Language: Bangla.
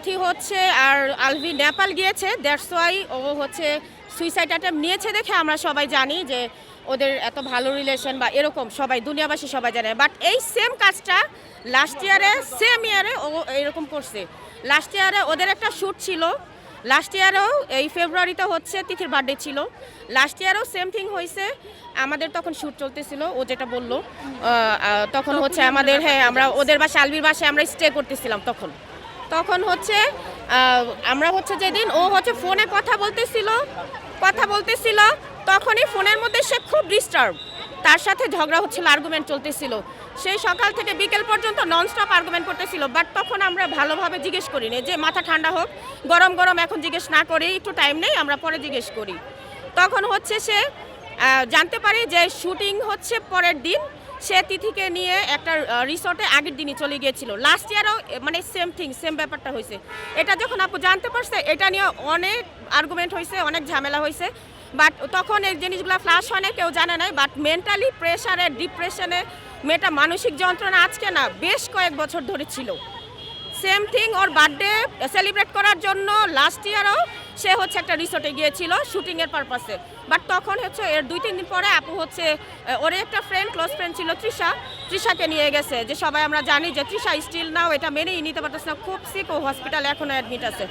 তিথি হচ্ছে আর আলভি নেপাল গিয়েছে, দ্যাটস ওয়াই ও হচ্ছে সুইসাইড অ্যাটেম্প নিয়েছে দেখে আমরা সবাই জানি যে ওদের এত ভালো রিলেশন বা এরকম সবাই দুনিয়াবাসী সবাই জানে। বাট এই সেম কাজটা লাস্ট ইয়ারে সেম ইয়ারে ও এরকম করছে। লাস্ট ইয়ারে ওদের একটা শ্যুট ছিল, লাস্ট ইয়ারেও এই ফেব্রুয়ারিতে হচ্ছে তিথির বার্থডে ছিল, লাস্ট ইয়ারেও সেম থিং হয়েছে। আমাদের তখন শ্যুট চলতেছিল, ও যেটা বললো তখন হচ্ছে আমাদের, হ্যাঁ আমরা ওদের বাসায় আলবির বাসায় আমরা স্টে করতেছিলাম। তখন হচ্ছে আমরা হচ্ছে যেদিন ও হচ্ছে ফোনে কথা বলতেছিল তখনই ফোনের মধ্যে সে খুব ডিস্টার্ব, তার সাথে ঝগড়া হচ্ছিল, আর্গুমেন্ট চলতেছিল। সেই সকাল থেকে বিকেল পর্যন্ত ননস্টপ আর্গুমেন্ট করতেছিল। বাট তখন আমরা ভালোভাবে জিজ্ঞেস করিনি যে মাথা ঠান্ডা হোক, গরম গরম এখন জিজ্ঞেস না করি, একটু টাইম নেই, আমরা পরে জিজ্ঞেস করি। তখন হচ্ছে সে জানতে পারি যে শুটিং হচ্ছে পরের দিন, সে তিথিকে নিয়ে একটা রিসর্টে আগের দিনই চলে গিয়েছিল। লাস্ট ইয়ারও মানে সেম থিং, সেম ব্যাপারটা হয়েছে। এটা যখন আপু জানতে পারছে, এটা নিয়ে অনেক আর্গুমেন্ট হয়েছে, অনেক ঝামেলা হয়েছে। বাট তখন এই জিনিসগুলো ফ্লাশ হয় না, কেউ জানে নাই। বাট মেন্টালি প্রেশারে, ডিপ্রেশনে মেয়েটা মানসিক যন্ত্রণা আজকে না বেশ কয়েক বছর ধরে ছিল। সেম থিং ওর বার্থডে সেলিব্রেট করার জন্য লাস্ট ইয়ারও সে হচ্ছে একটা রিসোর্টে গিয়েছিল শুটিংয়ের পারপাসে। বাট তখন হচ্ছে এর 2-3 দিন পরে আপু হচ্ছে ওর একটা ফ্রেন্ড, ক্লোজ ফ্রেন্ড ছিল তৃষাকে নিয়ে গেছে। যে সবাই আমরা জানি যে তৃষা স্টিল নাও এটা মেনেই নিতে পারতেছে না, খুব সিক, ও হসপিটালে এখনও অ্যাডমিট আছে।